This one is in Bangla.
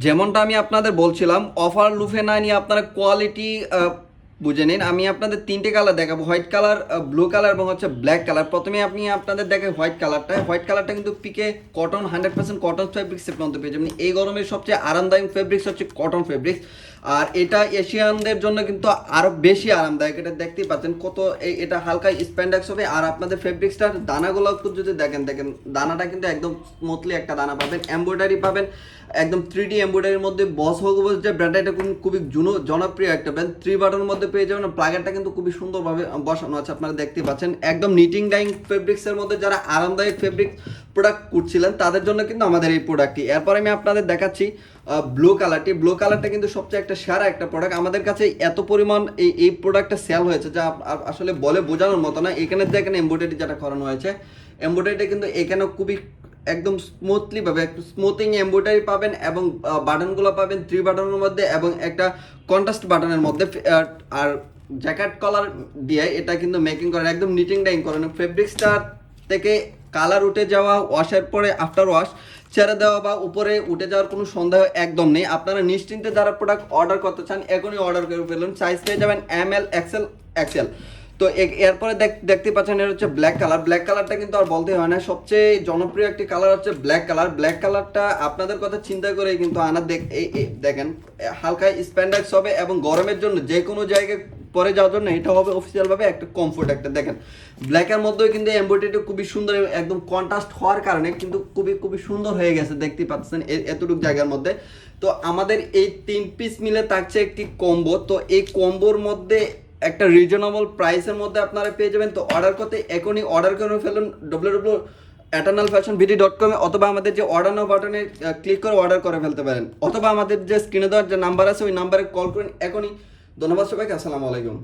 যেমনটা আমি আপনাদের বলছিলাম, অফার লুফে না নিয়ে আপনারা কোয়ালিটি বুঝে নিন। আমি আপনাদের তিনটে কালার দেখাবো, হোয়াইট কালার, ব্লু কালার এবং হচ্ছে ব্ল্যাক কালার। প্রথমে আপনি আপনাদের দেখে হোয়াইট কালারটা কিন্তু পিকে কটন, 100% কটন ফেব্রিক্সের মধ্যে পেয়ে যাবেন। এই গরমের সবচেয়ে আরামদায়ক ফেব্রিক্স হচ্ছে কটন ফেব্রিক্স, আর এটা এশিয়ানদের জন্য কিন্তু আরও বেশি আরামদায়ক। এটা দেখতেই পাচ্ছেন কত, এটা হালকা স্প্যান্ডেক্স হবে। আর আপনাদের ফেব্রিক্সটার দানাগুলো যদি দেখেন দানাটা কিন্তু একদম স্মুথলি একটা দানা পাবেন, এমব্রয়ডারি পাবেন একদম 3D এমব্রয়ডারির মধ্যে। বস হোগোবস যে ব্র্যান্ড, এটা খুবই জনপ্রিয় একটা ব্র্যান্ড। 3 বাটনের মধ্যে পেয়ে যাবেন। প্লাগারটা কিন্তু খুবই সুন্দরভাবে বসানো আছে, আপনারা দেখতেই পাচ্ছেন। একদম নিটিং ডাইং ফেব্রিক্সের মধ্যে যারা আরামদায়ক ফেব্রিক প্রোডাক্ট করছিলেন তাদের জন্য কিন্তু আমাদের এই প্রোডাক্টটি। এরপর আমি আপনাদের দেখাচ্ছি ব্লু কালারটা কিন্তু সবচেয়ে একটা সেরা একটা প্রোডাক্ট। আমাদের কাছে এত পরিমাণ এই প্রোডাক্টটা সেল হয়েছে যা আসলে বলে বোঝানোর মতো না। এখানে দেখেন এমব্রয়ডারি যেটা করানো হয়েছে, এমব্রয়ডারিটা কিন্তু এখানেও খুবই একদম স্মুথলি পাবে, একটু স্মুথিং এমব্রয়ডারি পাবেন এবং বাটনগুলো পাবেন 3 বাটনের মধ্যে এবং একটা কন্ট্রাস্ট বাটনের মধ্যে। আর জ্যাকেট কলার দিয়ে এটা কিন্তু মেকিং করেন, একদম নিটিং ডাইং করেন। ফেব্রিক্সটা থেকে কালার উঠে যাওয়া, ওয়াশের পরে আফটার ওয়াশ ছেড়ে দেওয়া বা উপরে উঠে যাওয়ার কোনো সন্দেহ একদম নেই। আপনারা নিশ্চিন্তে যারা প্রোডাক্ট অর্ডার করতে চান এখনই অর্ডার করে ফেলুন। সাইজ পেয়ে যাবেন ML, XL। তো এরপরে দেখতে পাচ্ছেন এটা হচ্ছে ব্ল্যাক কালারটা কিন্তু আর বলতে হয় না, সবচেয়ে জনপ্রিয় একটি কালার হচ্ছে ব্ল্যাক কালারটা আপনাদের কথা চিন্তা করে কিন্তু দেখেন হালকা স্প্যান্ডেক্স হবে এবং গরমের জন্য যে কোনো জায়গায় পরে যাওয়ার জন্য এটা হবে অফিসিয়াল ভাবে একটা কমফোর্ট একটা। দেখেন ব্ল্যাকের মধ্যেও কিন্তু এমব্রয়ডারিটা খুবই সুন্দর, একদম কন্ট্রাস্ট হওয়ার কারণে কিন্তু খুবই সুন্দর হয়ে গেছে, দেখতে পাচ্ছেন এতটুকু জায়গার মধ্যে। তো আমাদের এই 3 পিস মিলে থাকছে একটি কম্বো। তো এই কম্বোর মধ্যে একটা রিজনেবল প্রাইসের মধ্যে আপনারা পেয়ে যাবেন। তো অর্ডার করতে এখনই অর্ডার করে ফেলুন www.eternalfashionbd.com অথবা আমাদের যে অর্ডার নাও বাটনে ক্লিক করে অর্ডার করে ফেলতে পারেন, অথবা আমাদের যে স্ক্রিনে দেওয়ার যে নাম্বার আছে ওই নাম্বারে কল করুন এখনই। ধন্যবাদ সবাইকে, আসসালামু আলাইকুম।